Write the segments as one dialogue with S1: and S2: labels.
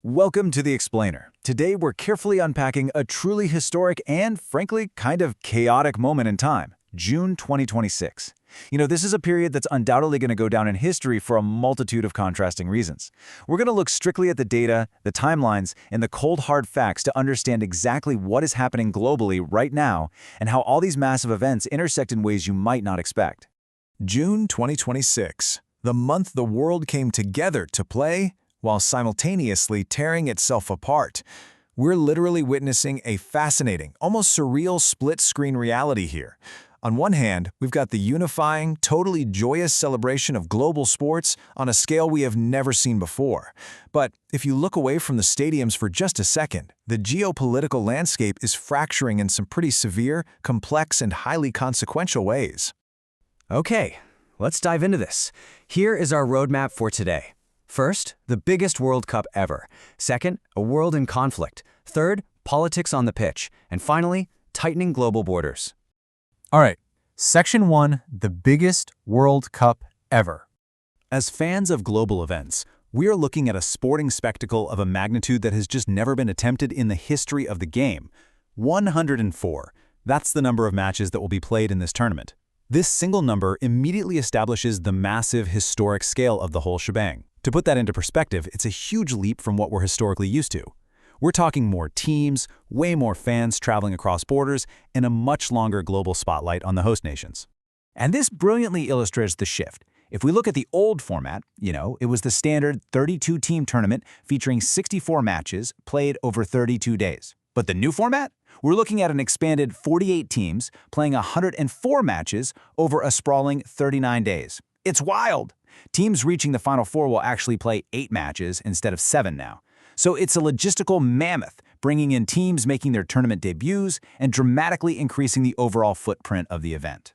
S1: Welcome to The Explainer. Today we're carefully unpacking a truly historic and, frankly, kind of chaotic moment in time, June 2026. This is a period that's undoubtedly going to go down in history for a multitude of contrasting reasons. We're going to look strictly at the data, the timelines, and the cold hard facts to understand exactly what is happening globally right now and how all these massive events intersect in ways you might not expect.
S2: June 2026, the month the world came together to play while simultaneously tearing itself apart. We're literally witnessing a fascinating, almost surreal split-screen reality here. On one hand, we've got the unifying, totally joyous celebration of global sports on a scale we have never seen before. But if you look away from the stadiums for just a second, the geopolitical landscape is fracturing in some pretty severe, complex, and highly consequential ways.
S3: Okay, let's dive into this. Here is our roadmap for today. First, the biggest World Cup ever. Second, a world in conflict. Third, politics on the pitch. And finally, tightening global borders.
S4: All right, Section 1, the biggest World Cup ever.
S1: As fans of global events, we are looking at a sporting spectacle of a magnitude that has just never been attempted in the history of the game. 104. That's the number of matches that will be played in this tournament. This single number immediately establishes the massive historic scale of the whole shebang. To put that into perspective, it's a huge leap from what we're historically used to. We're talking more teams, way more fans traveling across borders, and a much longer global spotlight on the host nations. And this brilliantly illustrates the shift. If we look at the old format, it was the standard 32-team tournament featuring 64 matches played over 32 days. But the new format? We're looking at an expanded 48 teams playing 104 matches over a sprawling 39 days. It's wild! Teams reaching the Final Four will actually play 8 matches instead of 7 now. So it's a logistical mammoth, bringing in teams making their tournament debuts and dramatically increasing the overall footprint of the event.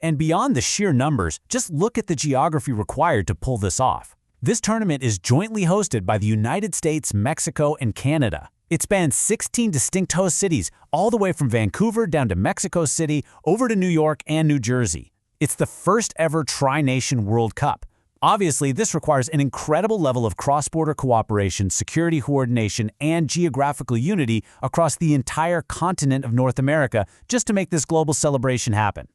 S4: And beyond the sheer numbers, just look at the geography required to pull this off. This tournament is jointly hosted by the United States, Mexico, and Canada. It spans 16 distinct host cities, all the way from Vancouver down to Mexico City, over to New York and New Jersey. It's the first ever Tri-Nation World Cup. Obviously, this requires an incredible level of cross-border cooperation, security coordination, and geographical unity across the entire continent of North America just to make this global celebration happen.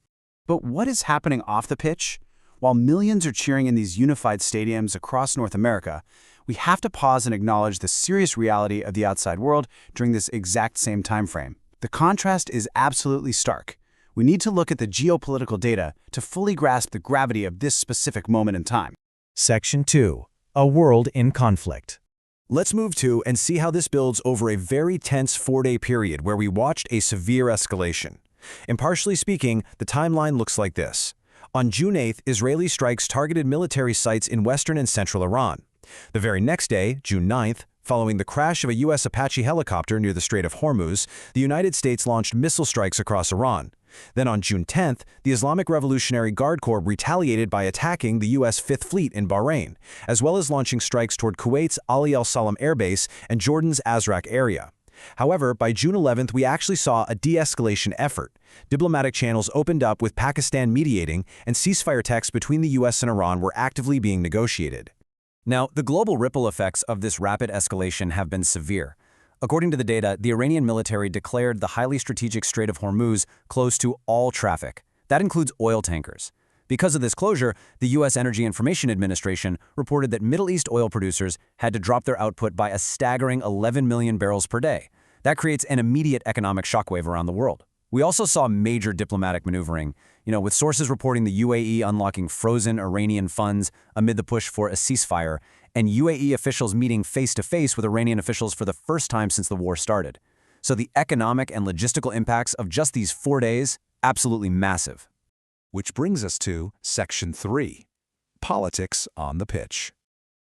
S3: But what is happening off the pitch? While millions are cheering in these unified stadiums across North America, we have to pause and acknowledge the serious reality of the outside world during this exact same time frame. The contrast is absolutely stark. We need to look at the geopolitical data to fully grasp the gravity of this specific moment in time.
S2: Section 2, a world in conflict.
S1: Let's move to and see how this builds over a very tense 4-day period where we watched a severe escalation. Impartially speaking, the timeline looks like this. On June 8th, Israeli strikes targeted military sites in western and central Iran. The very next day, June 9th, following the crash of a U.S. Apache helicopter near the Strait of Hormuz, the United States launched missile strikes across Iran. Then on June 10th, the Islamic Revolutionary Guard Corps retaliated by attacking the U.S. Fifth Fleet in Bahrain, as well as launching strikes toward Kuwait's Ali Al Salam Air Base and Jordan's Azraq area. However, by June 11th, we actually saw a de-escalation effort. Diplomatic channels opened up with Pakistan mediating, and ceasefire texts between the U.S. and Iran were actively being negotiated. Now, the global ripple effects of this rapid escalation have been severe. According to the data, the Iranian military declared the highly strategic Strait of Hormuz closed to all traffic. That includes oil tankers. Because of this closure, the U.S. Energy Information Administration reported that Middle East oil producers had to drop their output by a staggering 11 million barrels per day. That creates an immediate economic shockwave around the world. We also saw major diplomatic maneuvering, with sources reporting the UAE unlocking frozen Iranian funds amid the push for a ceasefire, and UAE officials meeting face-to-face with Iranian officials for the first time since the war started. So the economic and logistical impacts of just these 4 days, absolutely massive.
S2: Which brings us to Section 3, politics on the pitch.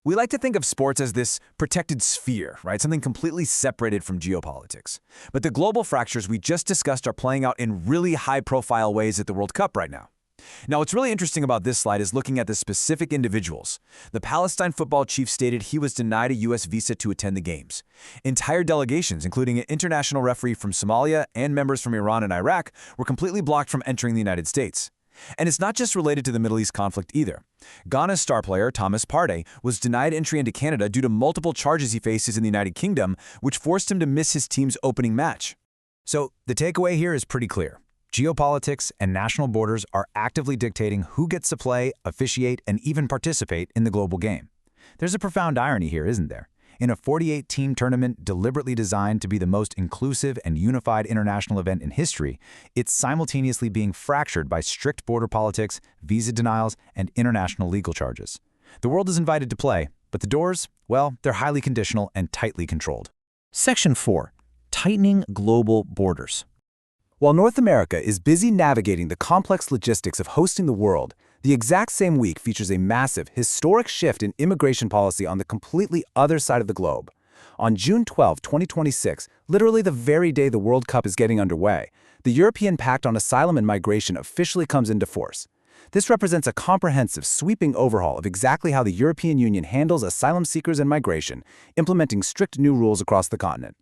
S1: We like to think of sports as this protected sphere, right? Something completely separated from geopolitics. But the global fractures we just discussed are playing out in really high-profile ways at the World Cup right now. Now, what's really interesting about this slide is looking at the specific individuals. The Palestine football chief stated he was denied a U.S. visa to attend the games. Entire delegations, including an international referee from Somalia and members from Iran and Iraq, were completely blocked from entering the United States.
S2: And it's not just related to the Middle East conflict either. Ghana's star player Thomas Partey was denied entry into Canada due to multiple charges he faces in the United Kingdom, which forced him to miss his team's opening match. So the takeaway here is pretty clear. Geopolitics and national borders are actively dictating who gets to play, officiate, and even participate in the global game. There's a profound irony here, isn't there? In a 48-team tournament deliberately designed to be the most inclusive and unified international event in history, it's simultaneously being fractured by strict border politics, visa denials, and international legal charges. The world is invited to play, but the doors, well, they're highly conditional and tightly controlled.
S1: Section 4. Tightening global borders.
S2: While North America is busy navigating the complex logistics of hosting the world, the exact same week features a massive, historic shift in immigration policy on the completely other side of the globe. On June 12, 2026, literally the very day the World Cup is getting underway, the European Pact on Asylum and Migration officially comes into force. This represents a comprehensive, sweeping overhaul of exactly how the European Union handles asylum seekers and migration, implementing strict new rules across the continent.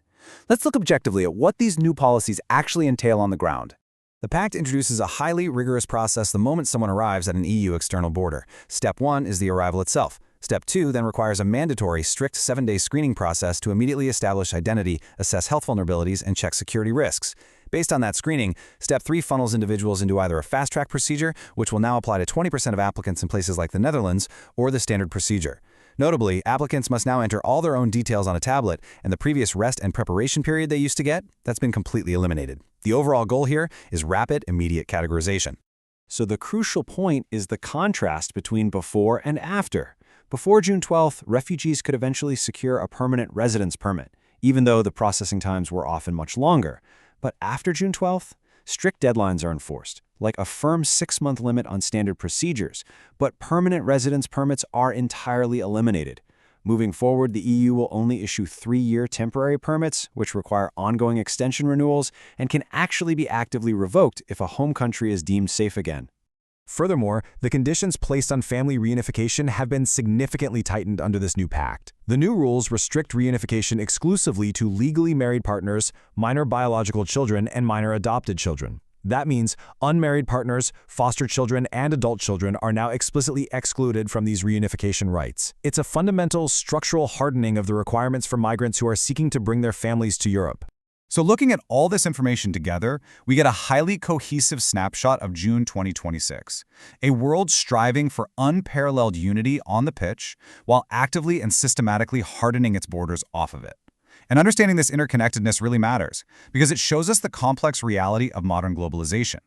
S2: Let's look objectively at what these new policies actually entail on the ground.
S1: The pact introduces a highly rigorous process the moment someone arrives at an EU external border. Step 1 is the arrival itself. Step 2 then requires a mandatory, strict 7-day screening process to immediately establish identity, assess health vulnerabilities, and check security risks. Based on that screening, Step 3 funnels individuals into either a fast-track procedure, which will now apply to 20% of applicants in places like the Netherlands, or the standard procedure. Notably, applicants must now enter all their own details on a tablet, and the previous rest and preparation period they used to get, that's been completely eliminated. The overall goal here is rapid, immediate categorization. So the crucial point is the contrast between before and after. Before June 12th, refugees could eventually secure a permanent residence permit, even though the processing times were often much longer. But after June 12th, strict deadlines are enforced, like a firm 6-month limit on standard procedures, but permanent residence permits are entirely eliminated. Moving forward, the EU will only issue 3-year temporary permits, which require ongoing extension renewals and can actually be actively revoked if a home country is deemed safe again.
S2: Furthermore, the conditions placed on family reunification have been significantly tightened under this new pact. The new rules restrict reunification exclusively to legally married partners, minor biological children, and minor adopted children. That means unmarried partners, foster children, and adult children are now explicitly excluded from these reunification rights. It's a fundamental structural hardening of the requirements for migrants who are seeking to bring their families to Europe.
S5: So looking at all this information together, we get a highly cohesive snapshot of June 2026, a world striving for unparalleled unity on the pitch while actively and systematically hardening its borders off of it. And understanding this interconnectedness really matters because it shows us the complex reality of modern globalization.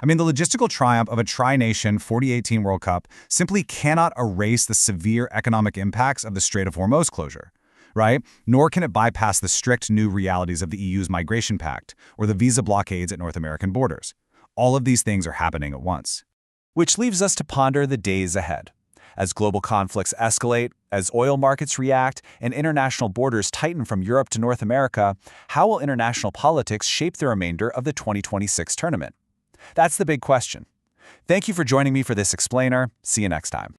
S5: I mean, the logistical triumph of a tri-nation 2018 World Cup simply cannot erase the severe economic impacts of the Strait of Hormuz closure, right? Nor can it bypass the strict new realities of the EU's Migration Pact or the visa blockades at North American borders. All of these things are happening at once.
S2: Which leaves us to ponder the days ahead. As global conflicts escalate, as oil markets react, and international borders tighten from Europe to North America, how will international politics shape the remainder of the 2026 tournament? That's the big question. Thank you for joining me for this explainer. See you next time.